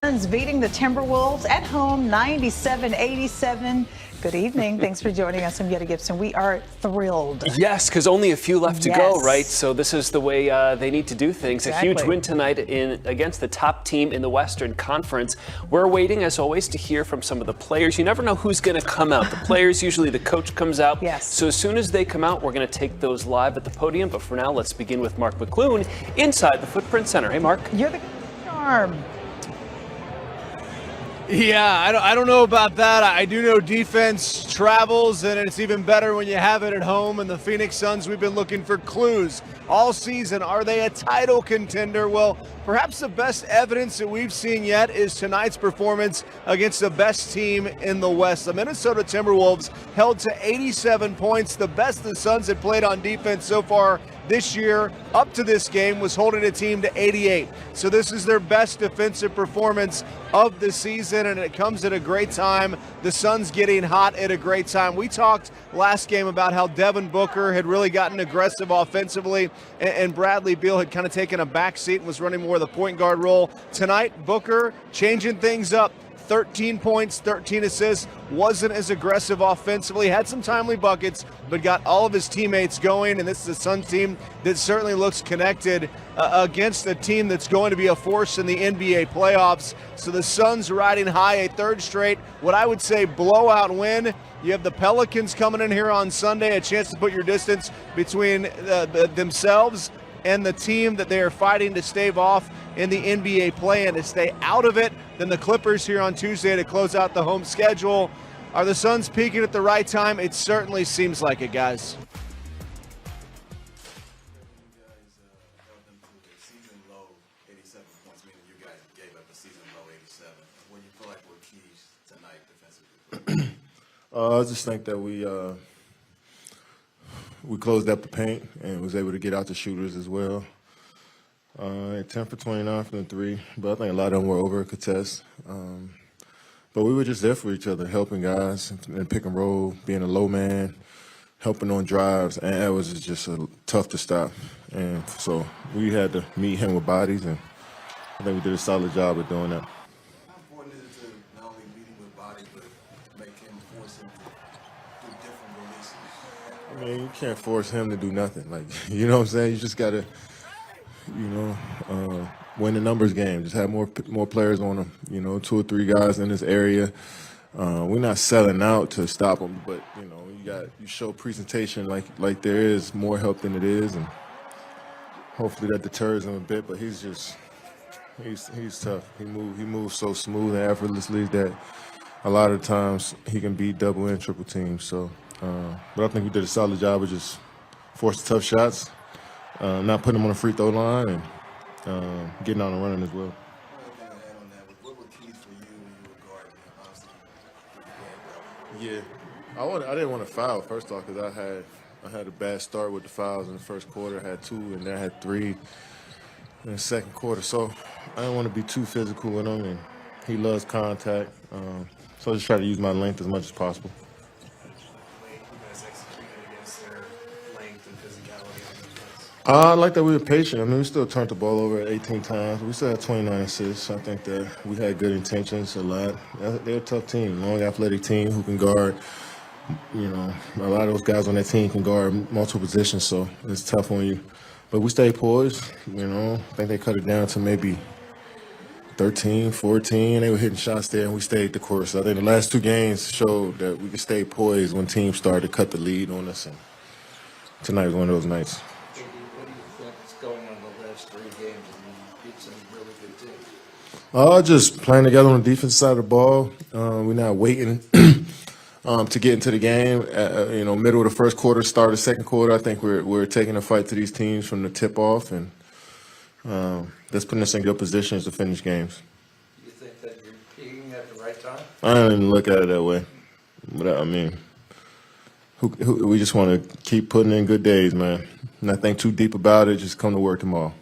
Suns beating the Timberwolves at home 97-87. Good evening. Thanks for joining us. I'm Yetta Gibson. We are thrilled. Yes, because only a few left to go, right? So this is the way they need to do things. Exactly. A huge win tonight against the top team in the Western Conference. We're waiting, as always, to hear from some of the players. You never know who's going to come out. The players, usually the coach comes out. Yes. So as soon as they come out, we're going to take those live at the podium. But for now, let's begin with Mark McClune inside the Footprint Center. Hey, Mark. You're the charm. Yeah, I don't know about that. I do know defense travels, and it's even better when you have it at home. And the Phoenix Suns, we've been looking for clues all season. Are they a title contender? Well, perhaps the best evidence that we've seen yet is tonight's performance against the best team in the West. The Minnesota Timberwolves held to 87 points, the best the Suns had played on defense so far this year up to this game was holding a team to 88. So this is their best defensive performance of the season, and it comes at a great time. The Suns getting hot at a great time. We talked last game about how Devin Booker had really gotten aggressive offensively, and Bradley Beal had kind of taken a back seat and was running more of the point guard role. Tonight, Booker changing things up. 13 points, 13 assists, wasn't as aggressive offensively, had some timely buckets, but got all of his teammates going, and this is a Suns team that certainly looks connected against a team that's going to be a force in the NBA playoffs. So the Suns riding high, a third straight, what I would say blowout win. You have the Pelicans coming in here on Sunday, a chance to put your distance between themselves and the team that they are fighting to stave off in the NBA play-in to stay out of it. Then the Clippers here on Tuesday to close out the home schedule. Are the Suns peaking at the right time? It certainly seems like it, guys. You guys held them to a season low 87 points, meaning you guys gave up a season low 87. What do you feel like were keys tonight defensively? I just think that we closed up the paint and was able to get out the shooters as well. 10 for 29 from the three, but I think a lot of them were over contest. But we were just there for each other, helping guys and pick and roll, being a low man, helping on drives, and it was just tough to stop. And so we had to meet him with bodies, and I think we did a solid job of doing that. How important is it to not only meet him with bodies, but make him force him to do different releases? I mean, you can't force him to do nothing. Like, you know what I'm saying? You just got to, win the numbers game. Just have more players on them, 2 or 3 guys in this area. We're not selling out to stop them, but, you show presentation like there is more help than it is, and hopefully that deters him a bit, but he's tough. He moves so smooth and effortlessly that a lot of times he can beat double and triple teams. So, but I think we did a solid job of just forcing tough shots, not putting them on the free throw line, and getting out and running as well. What were keys for you when you were guarding him? Yeah, I didn't want to foul first off because I had a bad start with the fouls in the first quarter. I had 2, and then I had 3 in the second quarter. So I didn't want to be too physical with him, and he loves contact. So I just try to use my length as much as possible. I like that we were patient. I mean, we still turned the ball over 18 times. We still had 29 assists. I think that we had good intentions a lot. They're a tough team, long athletic team who can guard. A lot of those guys on that team can guard multiple positions, so it's tough on you. But we stayed poised. I think they cut it down to maybe 13, 14. They were hitting shots there, and we stayed the course. I think the last 2 games showed that we could stay poised when teams started to cut the lead on us, and tonight was one of those nights. Going on the last 3 games, and you beat some really good teams? Just playing together on the defensive side of the ball. We're not waiting to get into the game. Middle of the first quarter, start of the second quarter. I think we're taking a fight to these teams from the tip off, and that's putting us in good positions to finish games. You think that you're peaking at the right time? I don't even look at it that way. But I mean, we just want to keep putting in good days, man. Not think too deep about it. Just come to work tomorrow.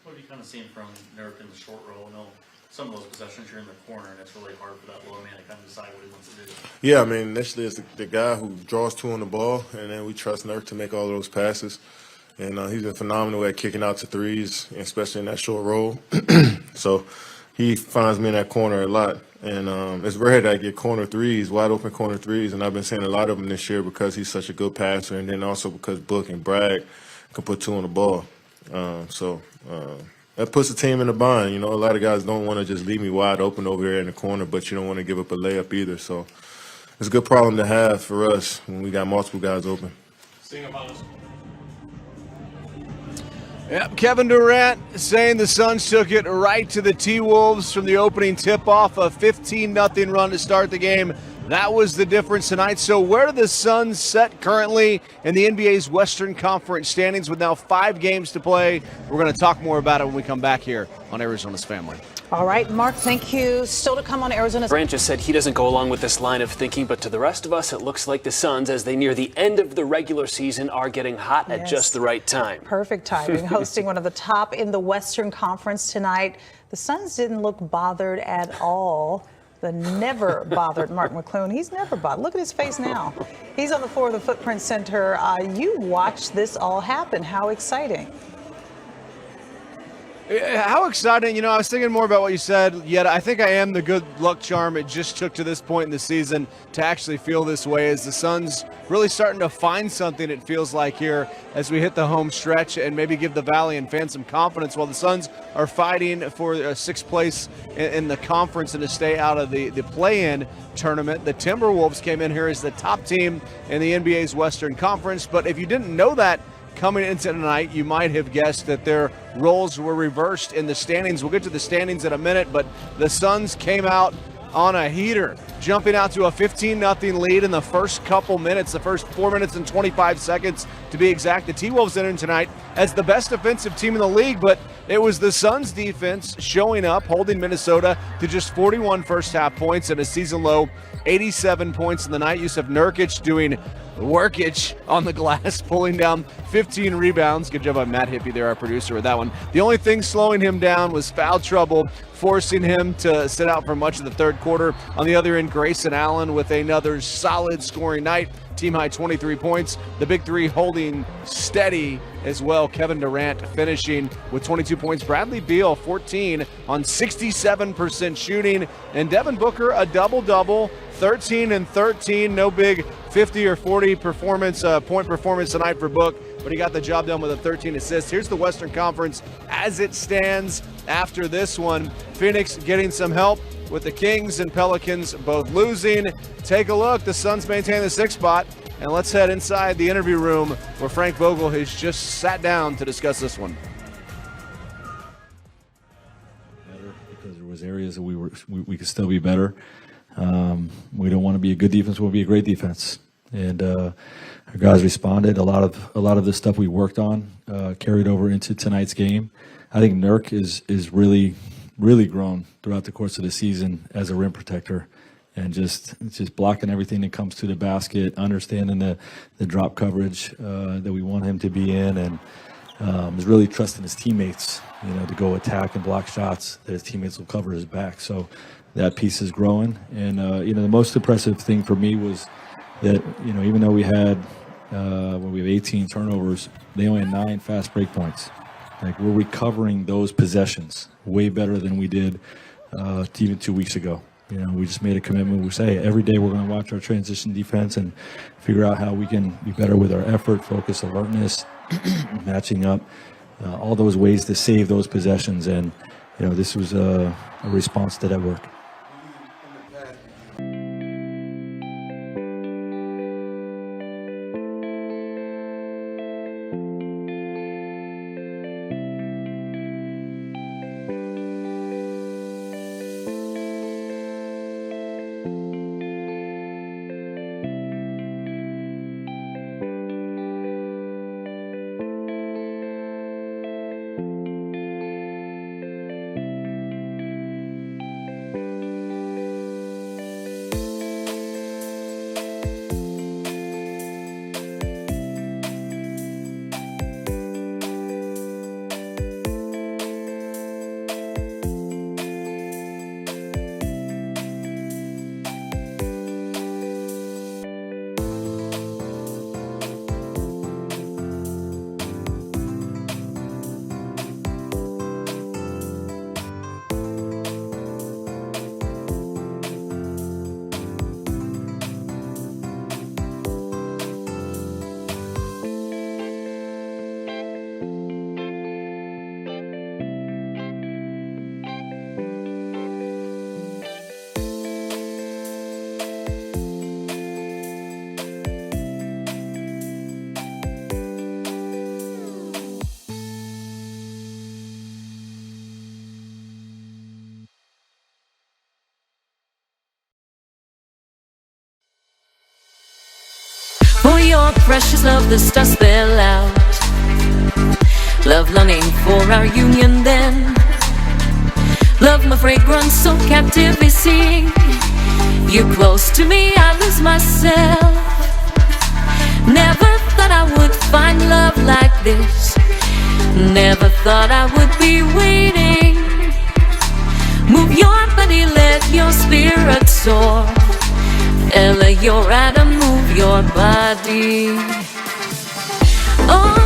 What have you kind of seen from Nurk in the short roll? I know some of those possessions you're in the corner, and it's really hard for that low man to kind of decide what he wants to do. Yeah, I mean, initially it's the guy who draws 2 on the ball, and then we trust Nurk to make all those passes. And he's been phenomenal at kicking out to threes, especially in that short roll. So he finds me in that corner a lot. And it's rare that I get corner threes, wide open corner threes, and I've been seeing a lot of them this year because he's such a good passer, and then also because Book and Bragg can put two on the ball. That puts the team in a bind. You know, a lot of guys don't want to just leave me wide open over there in the corner, but you don't want to give up a layup either. So it's a good problem to have for us when we got multiple guys open. Yep, Kevin Durant saying the Suns took it right to the T-Wolves from the opening tip-off, a 15-0 run to start the game. That was the difference tonight. So where do the Suns set currently in the NBA's Western Conference standings with now 5 games to play? We're going to talk more about it when we come back here on Arizona's Family. All right, Mark, thank you. Still to come on Arizona's. Durant just said he doesn't go along with this line of thinking, but to the rest of us, it looks like the Suns, as they near the end of the regular season, are getting hot at just the right time. Perfect timing. Hosting one of the top in the Western Conference tonight. The Suns didn't look bothered at all. The never bothered Mark McClune. He's never bothered. Look at his face now. He's on the floor of the Footprint Center. You watched this all happen. How exciting. How exciting. You know, I was thinking more about what you said, yet I think I am the good luck charm it just took to this point in the season to actually feel this way, as the Suns really starting to find something, it feels like, here as we hit the home stretch and maybe give the Valley and fans some confidence while the Suns are fighting for a 6th place in the conference and to stay out of the play-in tournament. The Timberwolves came in here as the top team in the NBA's Western Conference, but if you didn't know that coming into tonight, you might have guessed that their roles were reversed in the standings. We'll get to the standings in a minute, but the Suns came out on a heater, jumping out to a 15-0 lead in the first couple minutes, the first 4 minutes and 25 seconds to be exact. The T-Wolves entered tonight as the best defensive team in the league, but it was the Suns defense showing up, holding Minnesota to just 41 first-half points and a season-low 87 points in the night. Yusuf Nurkic doing workage on the glass, pulling down 15 rebounds. Good job by Matt Hippie there, our producer, with that one. The only thing slowing him down was foul trouble, forcing him to sit out for much of the third quarter. On the other end, Grayson Allen with another solid scoring night. Team high 23 points. The big three holding steady as well. Kevin Durant finishing with 22 points. Bradley Beal 14 on 67% shooting. And Devin Booker a double-double, 13 and 13. No big 50 or 40 point performance tonight for Book, but he got the job done with a 13 assists. Here's the Western Conference as it stands after this one. Phoenix getting some help with the Kings and Pelicans both losing. Take a look. The Suns maintain the 6th spot. And let's head inside the interview room where Frank Vogel has just sat down to discuss this one. Better because there was areas that we could still be better. We don't want to be a good defense. We want to be a great defense. And our guys responded. A lot of the stuff we worked on carried over into tonight's game. I think Nurk is really grown throughout the course of the season as a rim protector, and just blocking everything that comes to the basket, understanding the drop coverage that we want him to be in, and is really trusting his teammates, to go attack and block shots that his teammates will cover his back. So that piece is growing. And the most impressive thing for me was that even though we had when we have 18 turnovers, they only had 9 fast break points. Like, we're recovering those possessions way better than we did even 2 weeks ago. We just made a commitment. We say every day we're going to watch our transition defense and figure out how we can be better with our effort, focus, alertness, matching up, all those ways to save those possessions. And this was a response to that work. your precious love, the stars spell out. Love longing for our union then. Love my fragrance so captivating. You close to me, I lose myself. Never thought I would find love like this. Never thought I would be waiting. Move your body, let your spirit soar. Ella, your atom, move your body. Oh,